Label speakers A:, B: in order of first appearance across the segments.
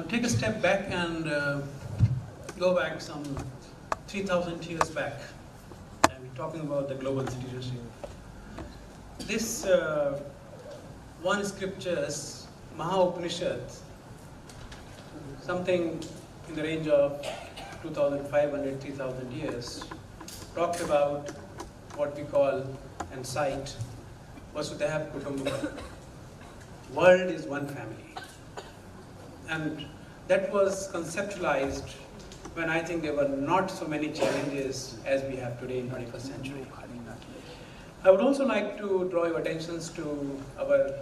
A: Take a step back and go back some 3,000 years back. And we're talking about the global citizenship. This one scriptures, Maha-Upanishad, something in the range of 2,500, 3,000 years, talked about what we call and cite Vasudhaiva Kutumbakam. World is one family. And that was conceptualized when I think there were not so many challenges as we have today in 21st century. I would also like to draw your attentions to our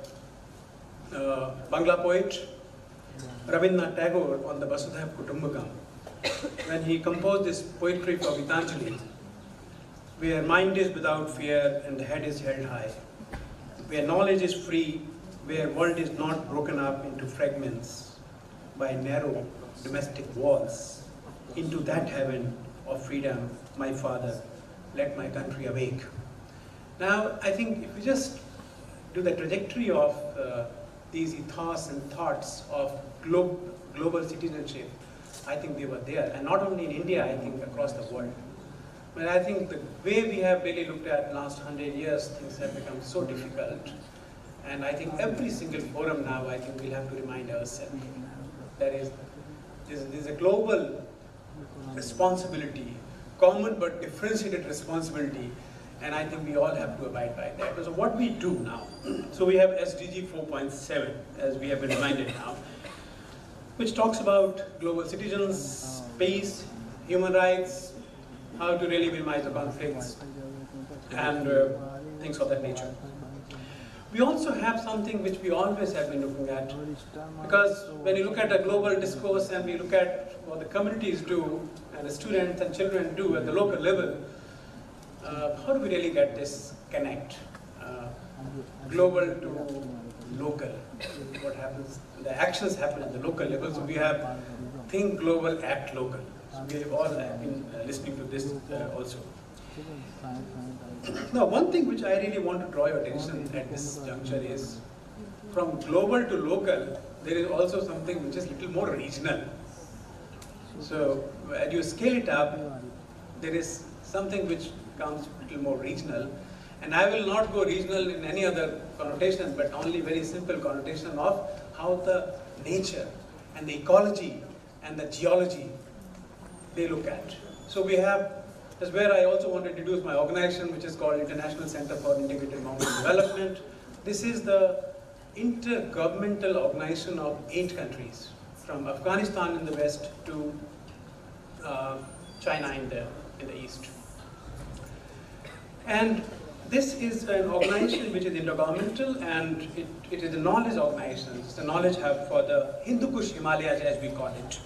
A: Bangla poet, Rabindranath Tagore, on the Vasudhaiva Kutumbakam, when he composed this poetry for Gitanjali, where mind is without fear and the head is held high, where knowledge is free, where world is not broken up into fragments by narrow domestic walls. Into that heaven of freedom, my father, let my country awake. Now, I think if we just do the trajectory of these ethos and thoughts of global citizenship, I think they were there. And not only in India, I think across the world. But I think the way we have really looked at last 100 years, things have become so difficult. And I think every single forum now, I think we'll have to remind ourselves that there's a global responsibility, common but differentiated responsibility, and I think we all have to abide by that. So what we do now, so we have SDG 4.7, as we have been reminded now, which talks about global citizens, peace, human rights, how to really minimize the conflicts, and things of that nature. We also have something which we always have been looking at, because when you look at a global discourse and we look at what the communities do and the students and children do at the local level, how do we really get this connect? Global to local. What happens? The actions happen at the local level, so we have think global, act local. So we have all been listening to this also. Now, one thing which I really want to draw your attention at this juncture is, from global to local, there is also something which is a little more regional. So, as you scale it up, there is something which becomes a little more regional. And I will not go regional in any other connotation, but only very simple connotation of how the nature and the ecology and the geology they look at. So we have, that's where I also want to introduce my organization, which is called International Center for Integrated Mountain Development. This is the intergovernmental organization of 8 countries, from Afghanistan in the west to China in the east. And this is an organization which is intergovernmental, and it is a knowledge organization. It's a knowledge hub for the Hindu Kush Himalayas, as we call it.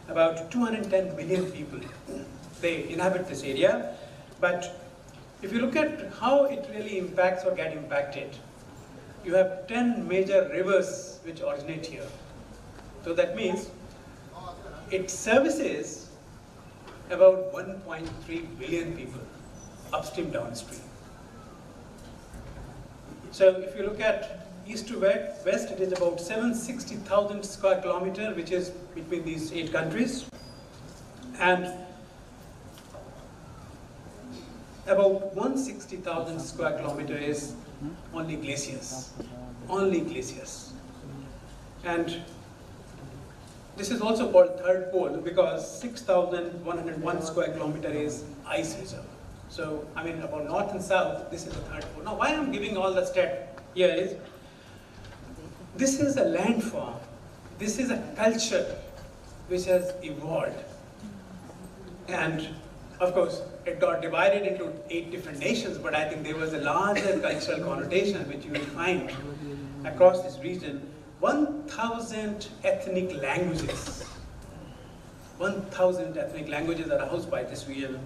A: About 210 million people, they inhabit this area. But if you look at how it really impacts or get impacted, you have 10 major rivers which originate here. So that means it services about 1.3 billion people, upstream, downstream. So if you look at east to west, it is about 760,000 square kilometers, which is between these 8 countries. And about 160,000 square kilometers is only glaciers. Only glaciers. And this is also called third pole because 6,101 square kilometers is ice reserve. So, I mean, about north and south, this is the third pole. Now, why I'm giving all the stat here is, this is a landform, this is a culture which has evolved. And of course, it got divided into 8 different nations, but I think there was a larger cultural connotation which you will find across this region. 1,000 ethnic languages. 1,000 ethnic languages are housed by this region.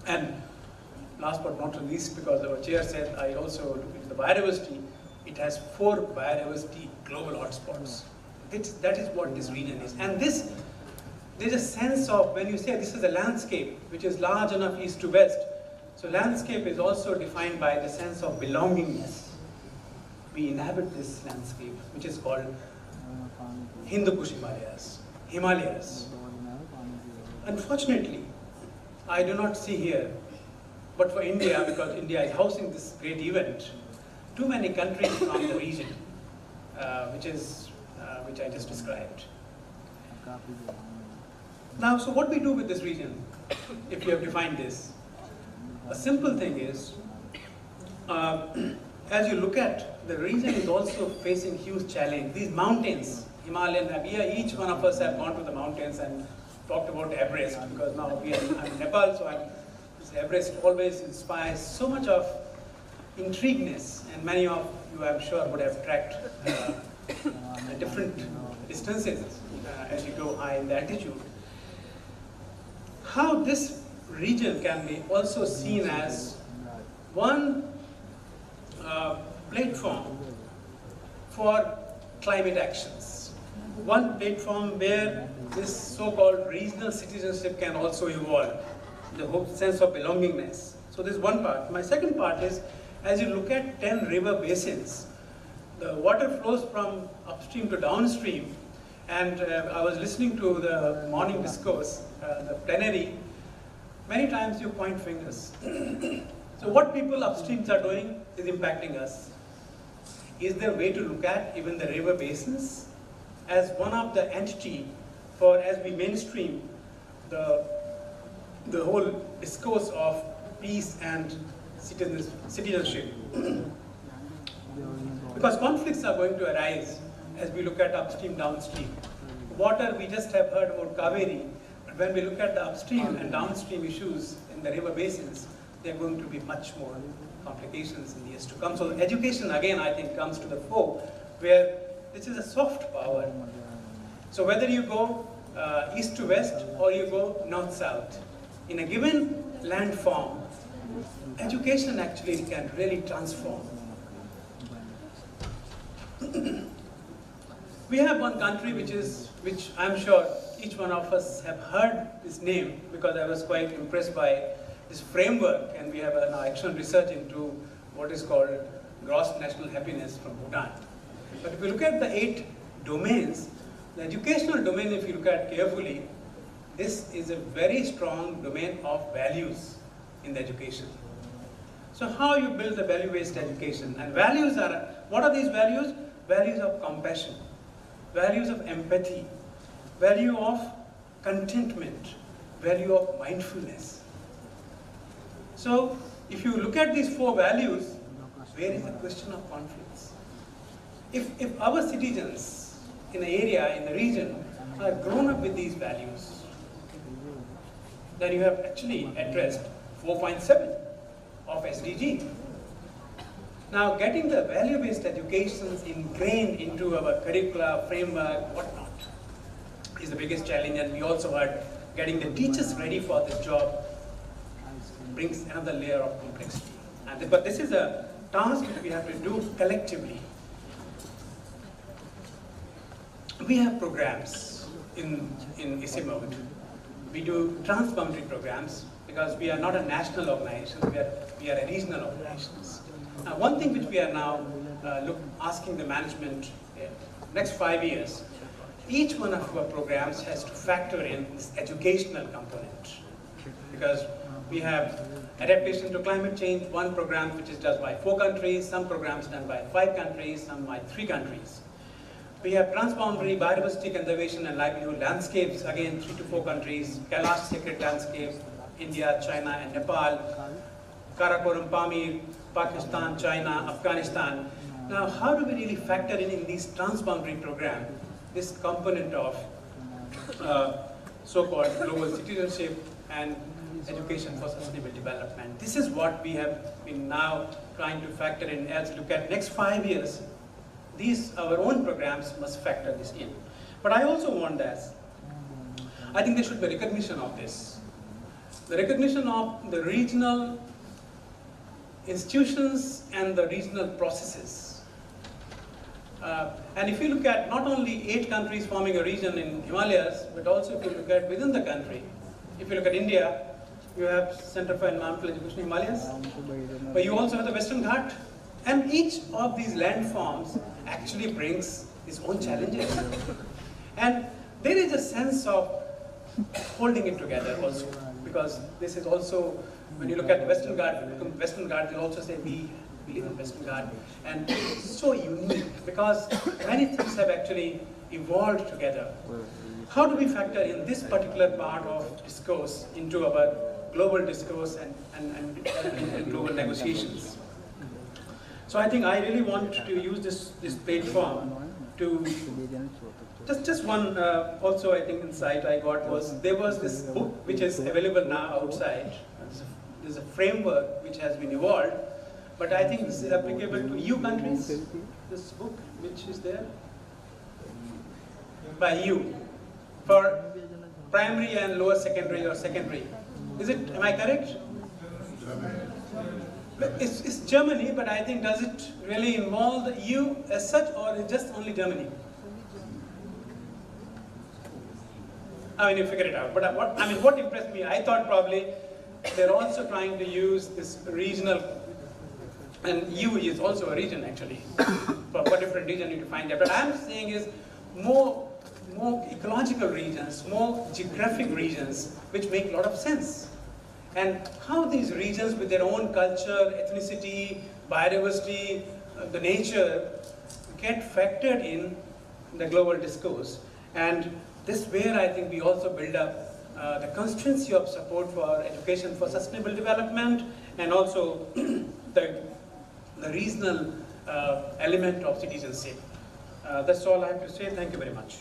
A: And last but not least, because our chair said I also look into the biodiversity, it has 4 biodiversity global hotspots. That is what this region is. And there's a sense of, when you say this is a landscape which is large enough east to west, so landscape is also defined by the sense of belongingness. We inhabit this landscape, which is called Hindu Kush Himalayas. Unfortunately, I do not see here, but for India, because India is housing this great event, too many countries from the region, which I just described. Now, so what we do with this region, if you have defined this, a simple thing is, as you look at, the region is also facing huge challenge. These mountains, Himalayan, each one of us have gone to the mountains and talked about Everest, because now I'm in Nepal, so this Everest always inspires so much of intrigueness, and many of you, I'm sure, would have tracked different distances as you go high in the altitude. How this region can be also seen as one platform for climate actions, one platform where this so-called regional citizenship can also evolve, the whole sense of belongingness. So this is one part. My second part is, as you look at 10 river basins, the water flows from upstream to downstream, and I was listening to the morning discourse, the plenary. Many times you point fingers. So what people upstreams are doing is impacting us. Is there a way to look at even the river basins as one of the entity for, as we mainstream the whole discourse of peace and citizenship? Because conflicts are going to arise as we look at upstream, downstream. Water, we just have heard about Kaveri, but when we look at the upstream and downstream issues in the river basins, there are going to be much more complications in the years to come. So education, again, I think comes to the fore, where this is a soft power. So whether you go east to west or you go north-south, in a given landform, education actually can really transform. We have one country which I'm sure each one of us have heard this name, because I was quite impressed by this framework, and we have an excellent research into what is called gross national happiness from Bhutan. But if you look at the 8 domains, the educational domain, if you look at carefully, this is a very strong domain of values in the education. So how you build the value-based education? And values are, what are these values? Values of compassion, values of empathy, value of contentment, value of mindfulness. So if you look at these 4 values, where is the question of conflicts? If our citizens in the area, in the region, are grown up with these values, then you have actually addressed 4.7 of SDG. Now, getting the value-based education ingrained into our curricula, framework, whatnot, is the biggest challenge. And we also heard getting the teachers ready for this job brings another layer of complexity. But this is a task that we have to do collectively. We have programs in ISIMOD. We do transboundary programs because we are not a national organization, we are a regional organizations. One thing which we are now asking the management next 5 years, each one of our programs has to factor in this educational component, because we have adaptation to climate change, one program which is done by 4 countries, some programs done by 5 countries, some by 3 countries. We have transboundary biodiversity conservation and livelihood landscapes, again 3 to 4 countries, Kailash sacred landscape, India, China and Nepal, Karakoram, Pamir, Pakistan, China, Afghanistan. Now, how do we really factor in these transboundary programs this component of so-called global citizenship and education for sustainable development? This is what we have been now trying to factor in as we look at next 5 years. These, our own programs must factor this in. But I also want this. I think there should be recognition of this. The recognition of the regional institutions and the regional processes. And if you look at not only 8 countries forming a region in Himalayas, but also if you look at within the country, if you look at India, you have Center for Environmental Education Himalayas, but you also have the Western Ghat, and each of these landforms actually brings its own challenges. And there is a sense of holding it together also, because this is also, when you look at the Western Guard, they'll also say we believe in Western Guard. And it's so unique because many things have actually evolved together. How do we factor in this particular part of discourse into our global discourse and global negotiations? So I think I really want to use this platform to, just one also I think insight I got was, there was this book which is available now outside. There's a framework which has been evolved, but I think this is applicable to EU countries, this book which is there, by EU, for primary and lower secondary or secondary. Is it, am I correct? It's Germany, but I think, does it really involve the EU as such, or is just only Germany? I mean, you figure it out. But what impressed me, I thought probably they're also trying to use this regional, and EU is also a region actually. For what different region you define that. But I'm saying is more ecological regions, more geographic regions, which make a lot of sense. And how these regions with their own culture, ethnicity, biodiversity, the nature, get factored in the global discourse. And this where I think we also build up the constituency of support for education for sustainable development, and also the regional element of citizenship. That's all I have to say. Thank you very much.